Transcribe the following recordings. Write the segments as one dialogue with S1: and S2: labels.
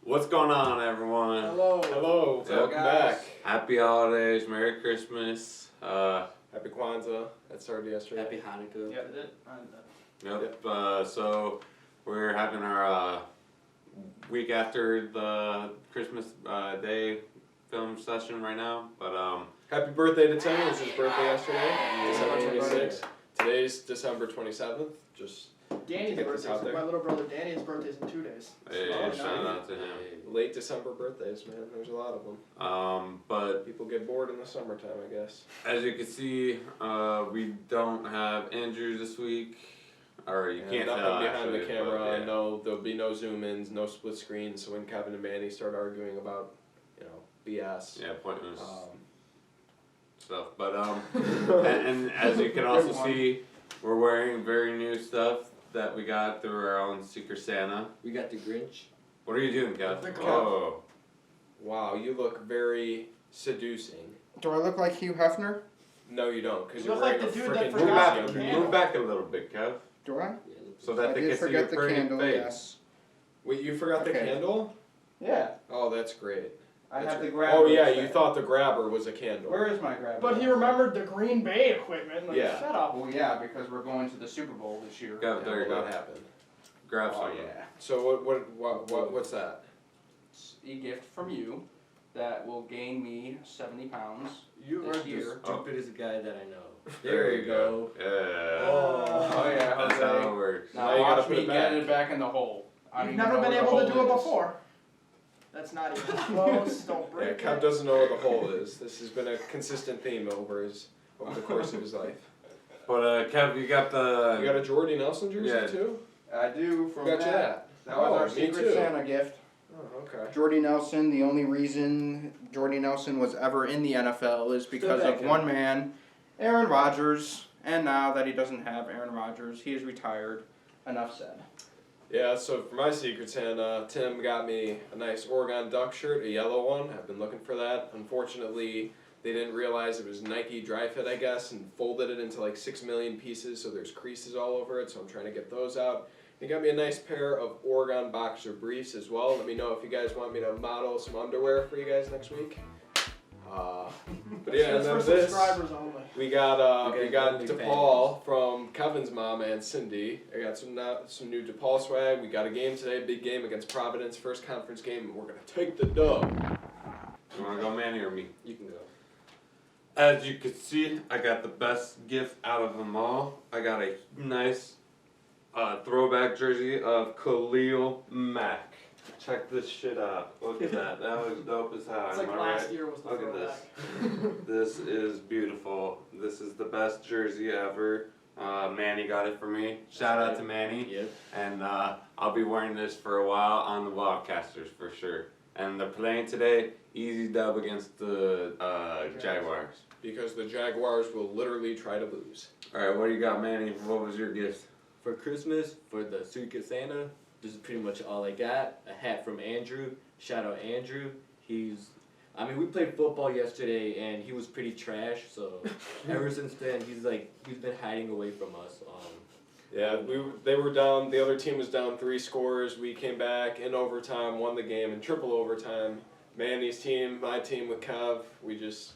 S1: What's going on, everyone?
S2: Hello.
S3: Hello. Welcome back.
S1: Happy holidays, Merry Christmas.
S3: Happy Kwanzaa. That started yesterday.
S2: Happy Hanukkah.
S1: Yep. So we're having our week after the Christmas Day film session right now. But
S3: Happy birthday to Tim. It was his birthday yesterday, December 26th. Today's December 27th. Just
S4: Danny's
S3: get this
S4: birthday.
S3: out
S4: So
S3: there.
S4: my little brother Danny's birthday's in 2 days.
S1: hey,
S4: Oh,
S1: shout
S4: nice.
S1: out to him.
S3: late December birthdays, man. There's a lot of them.
S1: But
S3: People get bored in the summertime, I guess.
S1: as you can see, we don't have Andrew this week. Or you can't
S3: nothing
S1: tell
S3: behind
S1: actually,
S3: the camera.
S1: but, yeah.
S3: No, there'll be no zoom-ins, no split screens. So when Kevin and Manny start arguing about, BS.
S1: Yeah, pointless
S3: Um,
S1: stuff. But and as you can also see, we're wearing very new stuff that we got through our own Secret Santa.
S2: We got the Grinch.
S1: What are you doing, Kev?
S4: The Kev.
S1: Oh,
S3: wow, you look very seducing.
S5: Do I look like Hugh Hefner?
S3: No, you don't, because
S4: You
S3: you're
S4: look like
S3: wearing
S4: the
S3: a
S4: dude that
S3: freaking
S1: move
S4: forgot
S1: back,
S4: the
S3: costume.
S4: candle.
S1: move back a little bit, Kev,
S5: Do I?
S1: so that
S5: I
S1: they
S5: did
S1: can see your
S5: forget the
S1: pretty
S5: candle,
S1: face.
S5: yes.
S3: Wait, you forgot the
S5: Okay.
S3: candle?
S5: Yeah,
S3: Oh, that's great.
S5: I
S3: That's
S5: have the
S3: great.
S5: grabber.
S3: Oh yeah, you thought the grabber was a candle.
S5: Where is my grabber?
S4: But he remembered the Green Bay equipment. Like,
S3: Yeah.
S4: shut up.
S5: Well, yeah, because we're going to the Super Bowl this year.
S1: Go, there you
S3: What
S1: go.
S3: happened?
S1: Grab
S5: Oh
S1: some.
S5: yeah.
S3: So what's that?
S5: It's a gift from you that will gain me 70 pounds.
S2: You
S5: This
S2: are the
S5: year.
S2: stupidest guy that I know.
S1: There you go. Yeah.
S5: Oh yeah,
S1: That's how
S5: Jose.
S1: it works.
S3: Now
S5: Now
S3: you gotta
S5: watch
S3: put
S5: me
S3: it
S5: get
S3: back.
S5: it back in the hole. I don't
S4: You've
S5: even
S4: never
S5: know
S4: been
S5: where the
S4: able to do
S5: hole
S4: it
S5: is.
S4: before. That's not even close. Don't
S3: Yeah,
S4: break
S3: Kev
S4: it.
S3: doesn't know where the hole is. This has been a consistent theme over the course of his life.
S1: But Kev, you got the.
S3: You got a Jordy Nelson jersey
S1: Yeah.
S3: too?
S5: I do from
S3: Who got you
S5: that.
S3: that?
S5: That was our
S3: me
S5: Secret
S3: too.
S5: Santa gift.
S3: Oh, okay.
S5: Jordy Nelson, the only reason Jordy Nelson was ever in the NFL is because
S3: Still
S5: of
S3: back
S5: one man, Aaron Rodgers. And now that he doesn't have Aaron Rodgers, he is retired. Enough said.
S3: Yeah, so for my Secret Santa, Tim got me a nice Oregon Duck shirt, a yellow one. I've been looking for that. Unfortunately, they didn't realize it was Nike dry fit, I guess, and folded it into like 6 million pieces, so there's creases all over it, so I'm trying to get those out. He got me a nice pair of Oregon boxer briefs as well. Let me know if you guys want me to model some underwear for you guys next week. But yeah, and
S4: That's
S3: then
S4: for
S3: this,
S4: subscribers only.
S3: we got
S2: Okay,
S3: DePaul
S2: OnlyFans.
S3: from Kevin's mom and Cindy. I got some new DePaul swag. We got a game today, big game against Providence, first conference game, and we're gonna take the dub.
S1: You wanna go, Manny, or me?
S2: You can go.
S1: As you can see, I got the best gift out of them all. I got a nice throwback jersey of Khalil Mack. Check this shit out. Look at that. That was dope as hell.
S4: It's like
S1: am I
S4: last
S1: right?
S4: year was the
S1: Look at
S4: throwback.
S1: this. This is beautiful. This is the best jersey ever. Manny got it for me. Shout out to Manny.
S2: Yep.
S1: And I'll be wearing this for a while on the Wildcasters for sure. And they're playing today. Easy dub against the Jaguars.
S3: Because the Jaguars will literally try to lose.
S1: All right, what do you got, Manny? What was your gift?
S2: For Christmas, for the Secret Santa, this is pretty much all I got. A hat from Andrew. Shout out Andrew. We played football yesterday and he was pretty trash. So ever since then, he's been hiding away from us.
S3: Yeah, they were down. The other team was down 3 scores. We came back in overtime, won the game in triple overtime. Manny's team, my team with Kev, we just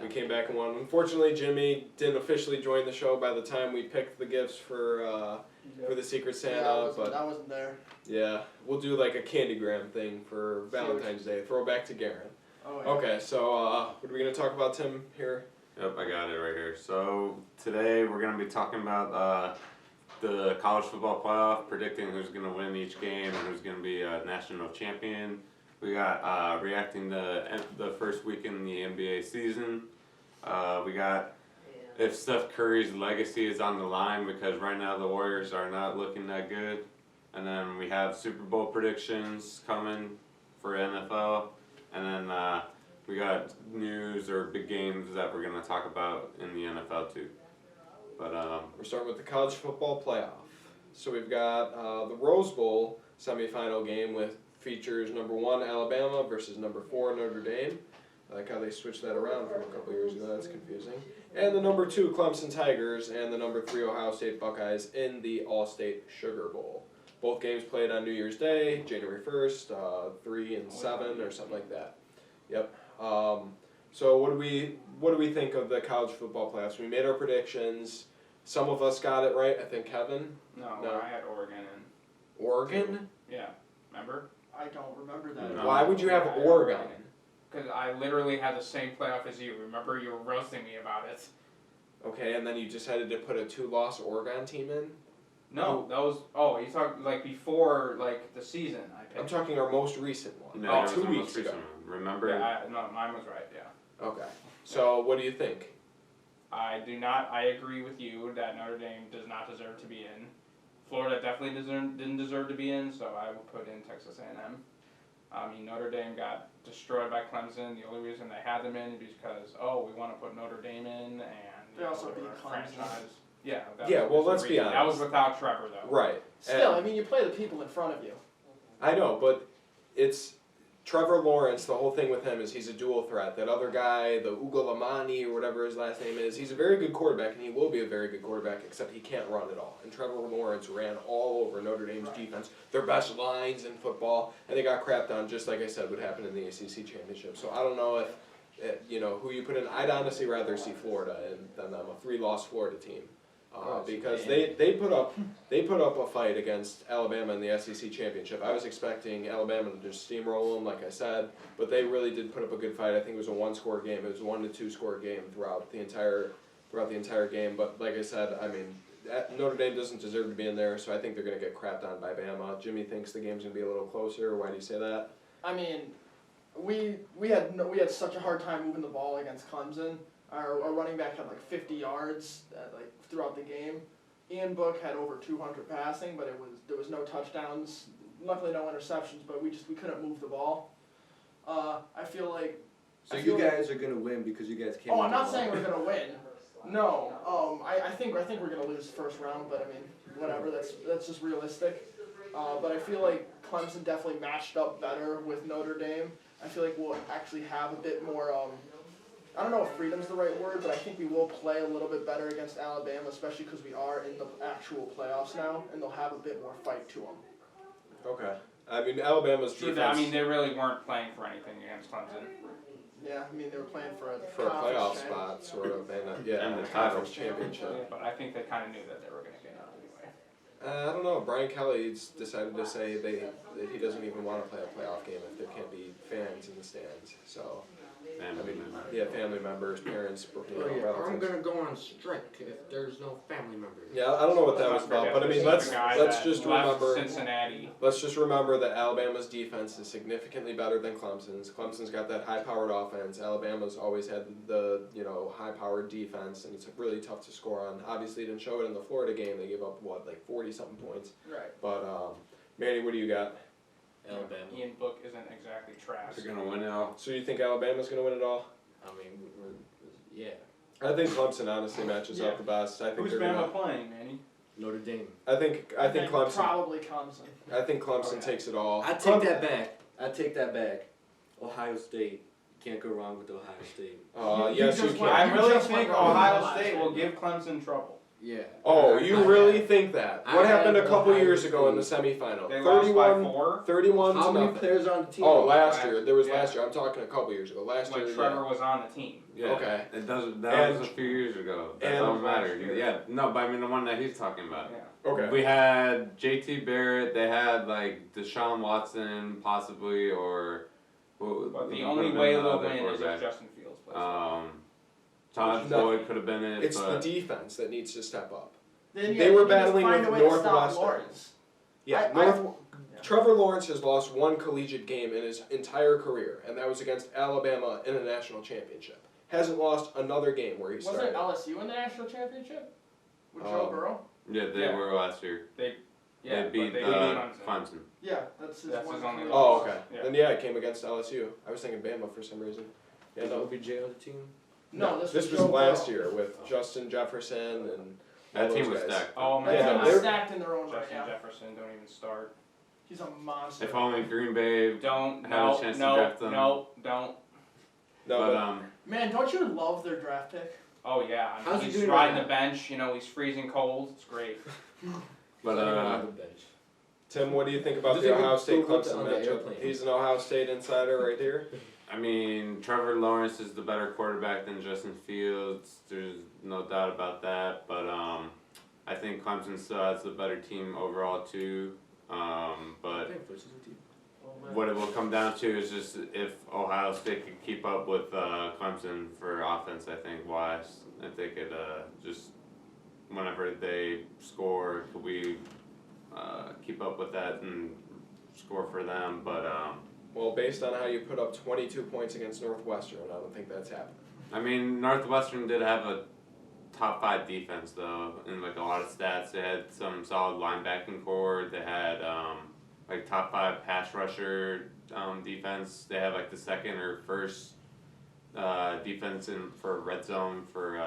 S3: we came back and won. Unfortunately, Jimmy didn't officially join the show by the time we picked the gifts for the Secret Santa.
S4: Yeah, I wasn't there.
S3: Yeah, we'll do like a Candygram thing for Valentine's Day. Throwback to Garen.
S4: Oh, yeah.
S3: Okay, so what are we gonna talk about, Tim? Here.
S1: Yep, I got it right here. So today we're gonna be talking about the college football playoff, predicting who's gonna win each game and who's gonna be a national champion. We got reacting to the first week in the NBA season. We got if Steph Curry's legacy is on the line because right now the Warriors are not looking that good. And then we have Super Bowl predictions coming for NFL. And then we got news or big games that we're going to talk about in the NFL too. But
S3: We're starting with the college football playoff. So we've got the Rose Bowl semifinal game with features number 1 Alabama versus number 4 Notre Dame. I like how they switched that around from a couple years ago. That's confusing. and the number 2 Clemson Tigers and the number 3 Ohio State Buckeyes in the All-State Sugar Bowl. Both games played on New Year's Day, January 1st, 3 and 7 or something like that. Yep. So what do we think of the college football playoffs? We made our predictions. Some of us got it right. I think Kevin.
S5: No,
S3: No.
S5: I had Oregon in.
S3: Oregon?
S5: Yeah, remember?
S4: I don't remember that.
S1: No.
S3: Why would you have
S5: I had
S3: Oregon?
S5: Because I literally had the same playoff as you. Remember, you were roasting me about it.
S3: Okay, and then you decided to put a 2-loss Oregon team in?
S5: No, that was. Oh, you talking like before like the season? I picked.
S3: I'm talking our most recent one.
S1: No,
S3: Like
S1: it was
S3: 2
S1: the
S3: weeks
S1: most
S3: ago.
S1: recent one. Remember?
S5: Yeah, no, mine was right. Yeah.
S3: Okay. So what do you think?
S5: I do not. I agree with you that Notre Dame does not deserve to be in. Florida definitely didn't deserve to be in, so I would put in Texas A&M. I mean, Notre Dame got destroyed by Clemson. The only reason they had them in is because we want to put Notre Dame in, and
S4: They also
S5: they're
S4: beat
S5: a
S4: Clemson.
S5: franchise. Yeah.
S3: Yeah, well,
S5: was the
S3: let's be
S5: reason. That was
S3: honest.
S5: without Trevor though.
S3: Right.
S4: Still,
S3: And
S4: I mean, you play the people in front of you.
S3: I know, but it's Trevor Lawrence. The whole thing with him is he's a dual threat. That other guy, the Ugalamani or whatever his last name is, he's a very good quarterback, and he will be a very good quarterback, except he can't run at all. And Trevor Lawrence ran all over Notre Dame's defense, their best lines in football, and they got crapped on, just like I said would happen in the ACC championship. So I don't know if, who you put in. I'd honestly rather see Florida than them, a 3-loss Florida team. Because they put up a fight against Alabama in the SEC championship. I was expecting Alabama to just steamroll them, like I said, but they really did put up a good fight. I think it was a 1-score game. It was a 1 to 2 score game throughout the entire game. But like I said, I mean, Notre Dame doesn't deserve to be in there, so I think they're going to get crapped on by Bama. Jimmy thinks the game's going to be a little closer. Why do you say that?
S4: I mean, we had such a hard time moving the ball against Clemson. Our running back had like 50 yards throughout the game. Ian Book had over 200 passing, but there was no touchdowns. Luckily, no interceptions, but we couldn't move the ball. I feel like.
S2: So you guys are gonna win because you guys can't.
S4: Oh, I'm not saying we're gonna win. No. I think we're gonna lose first round, but I mean, whatever. That's just realistic. But I feel like Clemson definitely matched up better with Notre Dame. I feel like we'll actually have a bit more. I don't know if freedom's the right word, but I think we will play a little bit better against Alabama, especially because we are in the actual playoffs now, and they'll have a bit more fight to them.
S3: Okay. I mean, Alabama's
S5: True,
S3: defense.
S5: I mean, they really weren't playing for anything against Clemson.
S4: Yeah, I mean, they were playing for a
S3: for a playoff spot, sort of, and
S1: And the
S3: conference
S1: title.
S3: championship.
S5: But I think they kind of knew that they were going to get out anyway.
S3: I don't know. Brian Kelly's decided to say that he doesn't even want to play a playoff game if there can't be fans in the stands. So,
S1: Family member.
S3: yeah, family members, parents,
S2: I'm
S3: relatives.
S2: gonna go on strike if there's no family members.
S3: Yeah, I don't know what that was about, but I mean, let's just remember.
S5: Cincinnati.
S3: Let's just remember that Alabama's defense is significantly better than Clemson's. Clemson's got that high-powered offense. Alabama's always had the high-powered defense, and it's really tough to score on. Obviously, didn't show it in the Florida game. They gave up 40-something points.
S4: Right.
S3: But Manny, what do you got?
S2: Alabama.
S5: Ian Book isn't exactly trash.
S1: They're gonna win it all.
S3: So you think Alabama's going to win it all?
S2: I mean, yeah.
S3: I think Clemson honestly matches up the best. I think
S5: Who's
S3: they're
S5: Bama
S3: gonna.
S5: playing, Manny?
S2: Notre Dame.
S3: I think Clemson.
S4: Probably Clemson.
S3: I think Clemson
S5: Okay.
S3: takes it all.
S2: I take that back. Ohio State. You can't go wrong with Ohio State.
S3: Yes, you
S4: just
S3: can.
S4: went-
S5: I
S4: You
S5: really
S4: just
S5: think
S4: went wrong
S5: Ohio
S4: last
S5: State
S4: year.
S5: will give Clemson trouble.
S2: Yeah.
S3: Oh, you really think that?
S2: I
S3: What happened a
S2: have
S3: couple
S2: Ohio
S3: years ago in the
S2: State.
S3: semifinal?
S5: They lost by
S3: 31
S5: 4
S3: 31
S2: How
S3: to
S2: many
S3: nothing.
S2: players on the team?
S3: Oh, last year. There was
S5: Yeah.
S3: last year. I'm talking a couple years ago. Last
S5: when
S3: year.
S5: Trevor was on the team.
S1: Yeah.
S3: Okay.
S1: It doesn't. That
S3: And-
S1: was a few years ago. That
S3: and
S1: don't matter.
S5: last year.
S1: Yeah. No, but I mean the one that he's talking about.
S5: Yeah.
S3: Okay.
S1: We had JT Barrett. They had like Deshaun Watson, possibly, or.
S5: But the only way they'll win is if Justin Fields plays.
S1: Todd
S3: Which is
S1: Floyd
S3: nothing.
S1: could have been it.
S3: It's the
S1: but
S3: defense that needs to step up.
S4: Then,
S3: They were
S4: you just
S3: battling
S4: find
S3: with
S4: a way to stop
S3: Northwestern.
S4: Lawrence.
S3: Yeah. Trevor Lawrence has lost one collegiate game in his entire career, and that was against Alabama in a national championship. Hasn't lost another game where he
S4: Wasn't
S3: started.
S4: LSU in the national championship with Joe Burrow?
S1: yeah, they
S5: Yeah.
S1: were last year.
S5: Yeah,
S1: they beat
S5: but they
S1: Clemson.
S4: Yeah, that's his
S5: That's
S4: one.
S5: his only
S4: career.
S3: Oh,
S5: loss.
S3: okay.
S5: Yeah.
S3: Then it came against LSU. I was thinking Bama for some reason. Yeah,
S2: Is
S3: no.
S2: OBJ on the team?
S4: No, this was
S3: was
S4: Joe
S3: last
S4: Burrow.
S3: year with Justin Jefferson and
S1: That
S3: all
S1: team
S3: those
S1: was
S3: guys.
S1: stacked.
S5: Oh man,
S3: Yeah,
S4: That
S3: they're-
S4: team's stacked in their own right
S5: Justin
S4: now.
S5: Jefferson don't even start.
S4: He's a monster.
S1: If only Green Bay.
S5: Don't
S1: Have a chance to draft them.
S5: don't.
S3: No,
S1: But
S3: but
S4: Man, don't you love their draft pick?
S5: Oh yeah, I mean,
S2: How's he
S5: he's
S2: doing
S5: riding
S2: right
S5: the bench. You know, he's freezing cold. It's great.
S1: But
S2: on the bench.
S3: Tim, what do you think about
S2: Does he
S3: the
S2: even
S3: Ohio State
S2: go with
S3: Clemson
S2: on the
S3: matchup?
S2: airplane?
S3: He's an Ohio State insider right here.
S1: I mean, Trevor Lawrence is the better quarterback than Justin Fields. There's no doubt about that. But I think Clemson still has the better team overall too. But what it will come down to is just if Ohio State could keep up with Clemson for offense. I think wise, if they could just whenever they score, could we keep up with that and score for them? But
S3: Well, based on how you put up 22 points against Northwestern, I don't think that's happening.
S1: I mean, Northwestern did have a top 5 defense though, in like a lot of stats. They had some solid linebacking core. They had like top 5 pass rusher defense. They had like the second or first defense for red zone for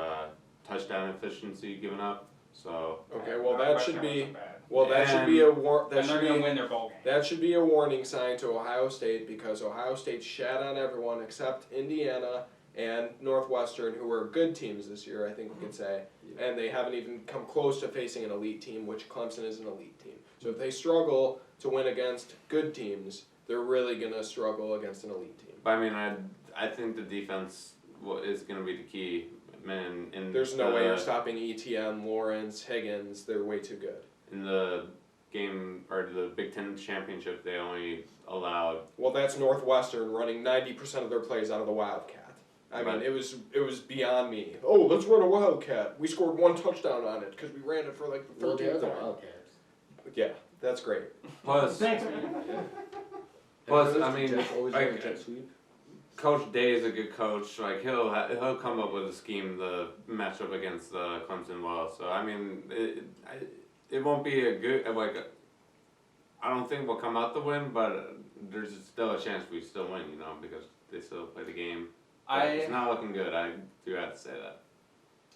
S1: touchdown efficiency given up. So
S3: Okay, well that should
S5: Northwestern
S3: be
S5: wasn't bad.
S3: that should be a
S5: And they're gonna win their bowl game.
S3: that should be a warning sign to Ohio State because Ohio State shat on everyone except Indiana and Northwestern, who were good teams this year, I think we could say, and they haven't even come close to facing an elite team, which Clemson is an elite team. So if they struggle to win against good teams, they're really gonna struggle against an elite team.
S1: but I mean, I think the defense is going to be the key. Man, in
S3: There's no way you're stopping ETN, Lawrence, Higgins. They're way too good.
S1: in the game or the Big Ten championship, they only allowed.
S3: Well, that's Northwestern running 90% of their plays out of the Wildcat. I mean,
S1: Right.
S3: it was beyond me. Oh, let's run a Wildcat. We scored 1 touchdown on it because we ran it for like the
S2: Well,
S3: 13th
S2: the other
S3: time.
S2: Wildcats.
S3: Yeah, that's great.
S1: Plus,
S4: Thanks, man.
S1: Plus, I mean,
S2: always
S1: like,
S2: run a jet sweep.
S1: Coach Day is a good coach. Like he'll come up with a scheme to match up against Clemson well. So I mean, it won't be a good I don't think we'll come out to win, but there's still a chance we still win. You know, because they still play the game. But it's not looking good. I do have to say that.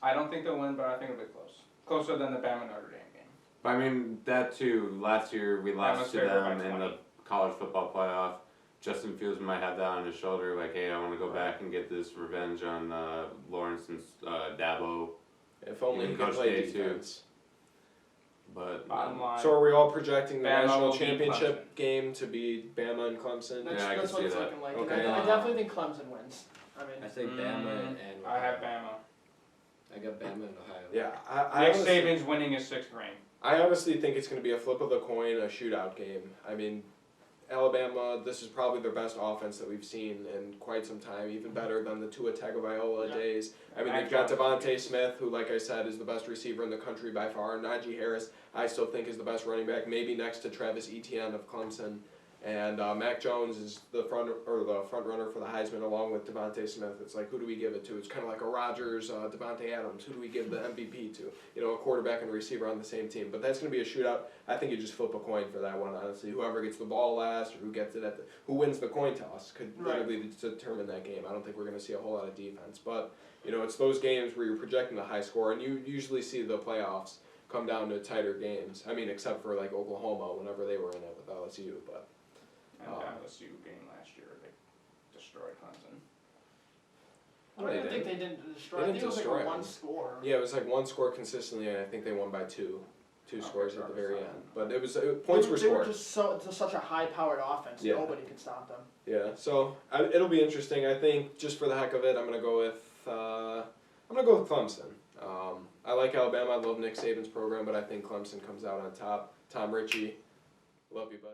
S5: I don't think they'll win, but I think it'll be close. Closer than the Bama Notre Dame game.
S1: But I mean that too. Last year we lost to
S5: favored by
S1: them in
S5: 20.
S1: the college football playoff. Justin Fields might have that on his shoulder, like, hey, I want to go back and get this revenge on Lawrence and Dabo.
S3: If only
S1: Even
S3: he could
S1: Coach
S3: play
S1: Day, too.
S3: defense.
S1: But
S5: Bottom line.
S3: So are we all projecting the
S5: Bama
S3: national
S5: will beat
S3: championship game to be Bama and Clemson?
S1: Yeah, I can
S4: That's what
S1: see
S4: it's
S1: that.
S4: looking like.
S3: Okay.
S4: And I definitely think Clemson wins. I mean,
S2: I say Bama and
S5: I have Bama.
S2: I got Bama and Ohio.
S3: Yeah, I
S5: Nick
S3: honestly,
S5: Saban's winning his 6th ring.
S3: I honestly think it's going to be a flip of the coin, a shootout game. I mean, Alabama, this is probably their best offense that we've seen in quite some time, even better than the Tua Tagovailoa
S4: Yeah.
S3: days. I mean,
S5: Mac
S3: they've got
S5: Jones.
S3: Devontae Smith, who, like I said, is the best receiver in the country by far. Najee Harris, I still think is the best running back, maybe next to Travis Etienne of Clemson. And Mac Jones is the front runner for the Heisman, along with Devontae Smith. It's like, who do we give it to? It's kind of like a Rodgers, Devontae Adams. Who do we give the MVP to? You know, a quarterback and a receiver on the same team. But that's going to be a shootout. I think you just flip a coin for that one. Honestly, whoever gets the ball last or who gets it who wins the coin toss could literally determine that game. I don't think we're going to see a whole lot of defense, but you know, it's those games where you're projecting the high score, and you usually see the playoffs come down to tighter games. I mean, except for like Oklahoma whenever they were in it with LSU, but.
S5: And the LSU game last year, they destroyed Clemson.
S4: I don't even think they didn't destroy.
S3: They
S4: I
S3: didn't
S4: think it was like
S3: destroy
S4: a
S3: them.
S4: 1 score.
S3: Yeah, it was like 1 score consistently, and I think they won by two
S5: Okay,
S3: scores at the very
S5: sorry.
S3: end. But it was points were
S4: They were
S3: scored.
S4: just such a high-powered offense.
S3: Yeah.
S4: Nobody could stop them.
S3: Yeah, so it'll be interesting. I think just for the heck of it, I'm gonna go with Clemson. I like Alabama. I love Nick Saban's program, but I think Clemson comes out on top. Tom Ritchie, love you, buddy.